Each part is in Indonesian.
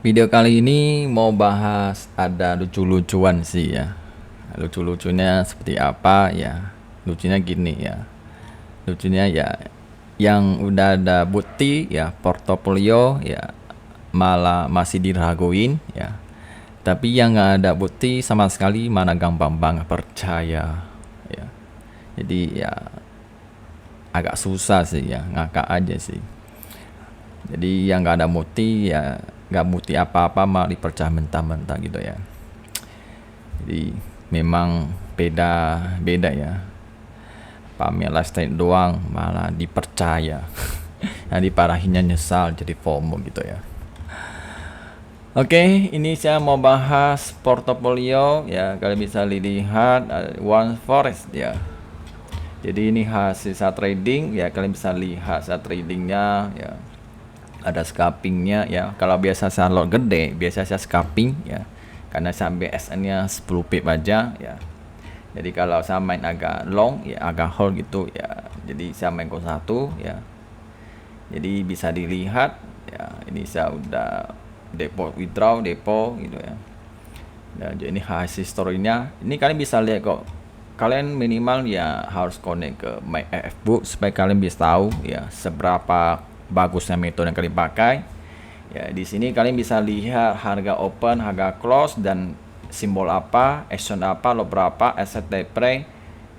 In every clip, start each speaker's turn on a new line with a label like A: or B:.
A: Video kali ini mau bahas ada lucu-lucuan sih ya. Lucu-lucunya seperti apa ya? Lucunya gini ya. Lucunya ya yang udah ada bukti ya portofolio ya malah masih diraguin ya. Tapi yang nggak ada bukti sama sekali mana gampang banget percaya ya. Jadi ya agak susah sih ya, ngakak aja sih. Jadi yang nggak ada bukti ya nggak bukti apa-apa malah dipercaya mentah-mentah gitu ya. Jadi memang beda-beda ya. Pamer lifestyle doang malah dipercaya. Yang diparahinnya nyesal jadi FOMO gitu ya. Oke, ini saya mau bahas portofolio ya. Kalian bisa lihat One Forest ya. Jadi ini hasil saat trading ya, kalian bisa lihat saat tradingnya ya. Ada scalpingnya ya. Kalau biasa saya lot gede, biasa saya scalping ya. Karena sampai SN-nya 10 pip aja ya. Jadi kalau saya main agak long ya agak hold gitu ya. Jadi saya main 01 ya. Jadi bisa dilihat ya, ini saya udah depo withdraw depo gitu ya. Dan jadi ini hasil historinya. Ini kalian bisa lihat kok. Kalian minimal ya harus connect ke My AF Book supaya kalian bisa tahu ya seberapa bagusnya metode yang kalian pakai. Ya, di sini kalian bisa lihat harga open, harga close dan simbol apa, action apa, lot berapa, asset pre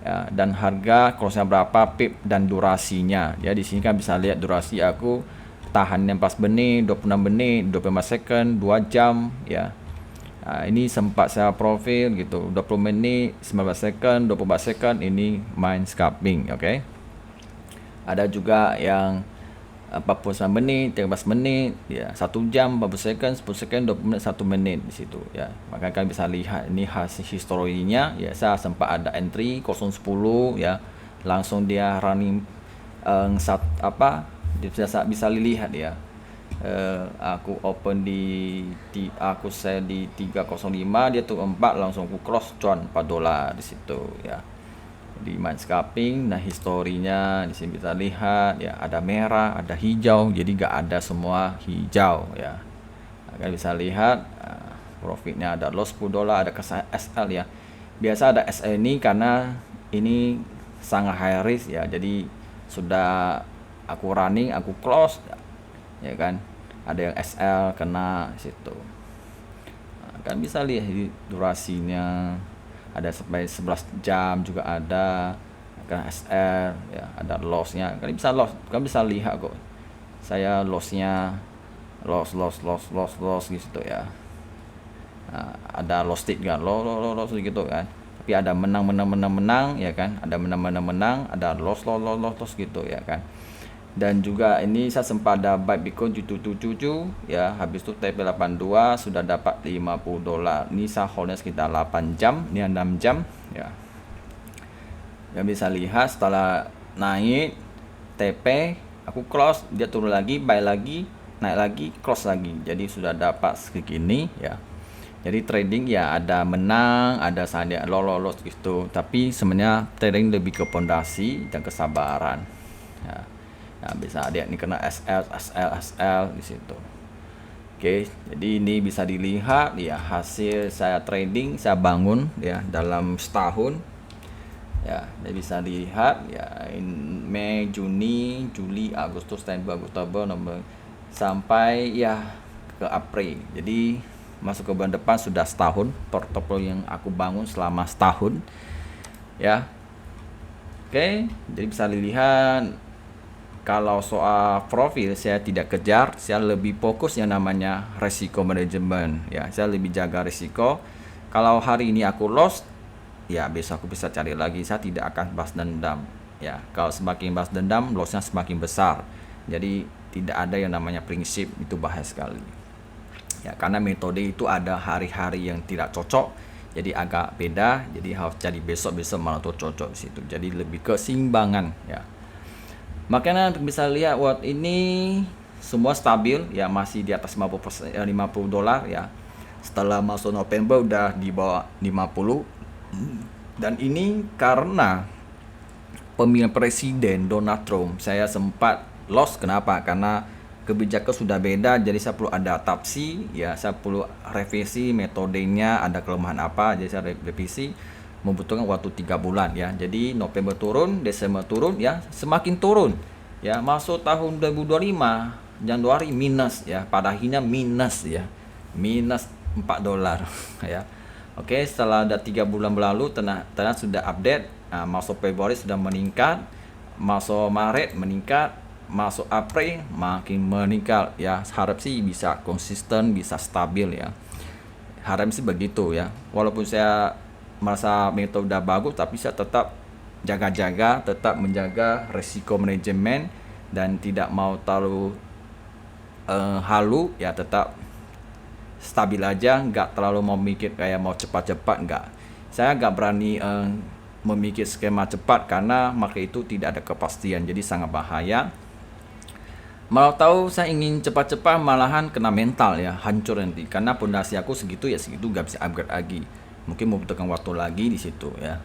A: ya, dan harga close-nya berapa, pip dan durasinya. Ya, di sini kan bisa lihat durasi aku tahannya 4 menit, 26 menit, 25 second, 2 jam ya. Nah, ini sempat saya profil gitu, 20 menit, 19 second, 24 second ini main scalping, oke. Okay? Ada juga yang 49 menit, 13 menit, ya 1 jam, 40 second, 10 second, 20 menit, 1 menit di situ ya. Maka kalian bisa lihat ini hasil historinya ya. Saya sempat ada entry 010 ya. Langsung dia running bisa dilihat ya. Aku open aku saya di 305 dia tuh 4 langsung aku cross cuan $4 di situ ya. Di main scalping, nah historinya di sini bisa lihat ya ada merah, ada hijau, jadi nggak ada semua hijau ya. Kalian bisa lihat profitnya ada loss $10, ada SL ya. Biasa ada SL ini karena ini sangat high risk ya, jadi sudah aku running, aku close ya kan. Ada yang SL kena situ. Nah, kan bisa lihat durasinya ada sampai 11 jam juga ada karena SR ya, ada lossnya kalian bisa lihat kok saya lossnya loss gitu ya. Nah, ada loss tip kan loss gitu kan, tapi ada menang ya kan, ada menang ada loss gitu ya kan. Dan juga ini saya sempat ada buy Bitcoin 777 ya, habis itu TP82 sudah dapat $50. Ini saya holdnya sekitar 8 jam, ini 6 jam ya. Yang bisa lihat setelah naik TP aku close, dia turun lagi, buy lagi, naik lagi, close lagi. Jadi sudah dapat segini ya. Jadi trading ya ada menang, ada saja lolos gitu. Tapi sebenarnya trading lebih ke pondasi dan kesabaran. Ya. Nah, bisa lihat ini kena SL di situ. Oke, jadi ini bisa dilihat ya hasil saya trading, saya bangun ya dalam setahun. Ya, jadi bisa dilihat ya Mei, Juni, Juli, Agustus, September, Oktober, November sampai ya ke April. Jadi masuk ke bulan depan sudah setahun portofolio yang aku bangun selama setahun. Ya. Oke, jadi bisa dilihat kalau soal profil saya tidak kejar, saya lebih fokus yang namanya resiko manajemen ya. Saya lebih jaga risiko. Kalau hari ini aku loss, ya besok aku bisa cari lagi. Saya tidak akan balas dendam ya. Kalau semakin balas dendam, lossnya semakin besar. Jadi tidak ada yang namanya prinsip, itu bahaya sekali ya. Karena metode itu ada hari-hari yang tidak cocok, jadi agak beda. Jadi harus cari besok malah tuh cocok di situ. Jadi lebih keseimbangan ya. Makanya bisa lihat waktu ini semua stabil ya, masih di atas 50%, $50 ya. Setelah masuk November udah di bawah 50. Dan ini karena pemilihan presiden Donald Trump. Saya sempat loss, kenapa? Karena kebijakan sudah beda, jadi saya perlu adaptasi ya, saya perlu revisi metodenya, ada kelemahan apa, jadi saya revisi, membutuhkan waktu 3 bulan ya. Jadi November turun, Desember turun ya, semakin turun ya, masuk tahun 2025 Januari minus ya, pada akhirnya minus ya, minus $4 ya. Oke, setelah ada 3 bulan berlalu, ternyata sudah update. Nah, masuk Februari sudah meningkat, masuk Maret meningkat, masuk April makin meningkat ya. Harap sih bisa konsisten, bisa stabil ya. Harap sih begitu ya. Walaupun saya merasa metode udah bagus, tapi saya tetap jaga-jaga, tetap menjaga resiko manajemen dan tidak mau terlalu halu ya, tetap stabil aja, nggak terlalu mau mikir kayak mau cepat-cepat, nggak. Saya nggak berani memikir skema cepat karena market itu tidak ada kepastian, jadi sangat bahaya. Mau tahu saya ingin cepat-cepat malahan kena mental ya, hancur nanti karena pondasi aku segitu ya segitu, nggak bisa upgrade lagi. Mungkin membutuhkan waktu lagi di situ ya.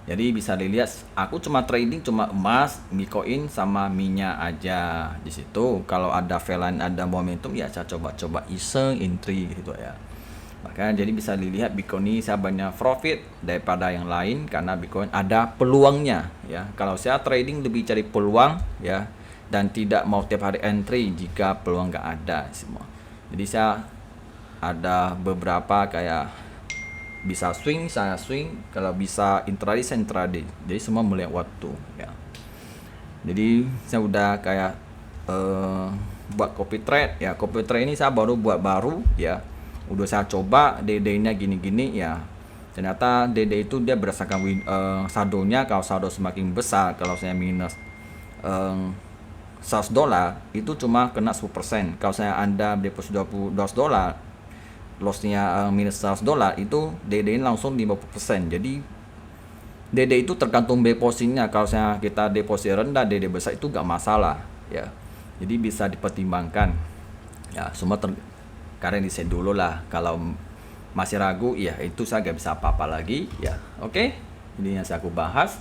A: Jadi bisa dilihat aku cuma trading cuma emas, Bitcoin sama minyak aja di situ. Kalau ada velan, ada momentum ya saya coba-coba iseng entry gitu ya. Makanya jadi bisa dilihat Bitcoin ini saya banyak profit daripada yang lain karena Bitcoin ada peluangnya ya. Kalau saya trading lebih cari peluang ya, dan tidak mau tiap hari entry jika peluang nggak ada semua. Jadi saya ada beberapa kayak bisa swing saya swing, kalau bisa intraday saya intraday, jadi semua melihat waktu ya. Jadi saya udah kayak buat copy trade ya. Copy trade ini saya baru ya, udah saya coba DD-nya gini-gini ya. Ternyata DD itu dia berdasarkan saldonya. Kalau saldo semakin besar, kalau saya minus $100 itu cuma kena 10%. Kalau saya Anda deposit $20, lossnya minus $100 itu DD langsung 50%. Jadi DD itu tergantung depositnya. Kalau kita deposit rendah, DD besar itu gak masalah ya. Jadi bisa dipertimbangkan ya. Semua karena di set dulu lah. Kalau masih ragu ya itu saya gak bisa apa-apa lagi ya. Oke, ini yang saya bahas.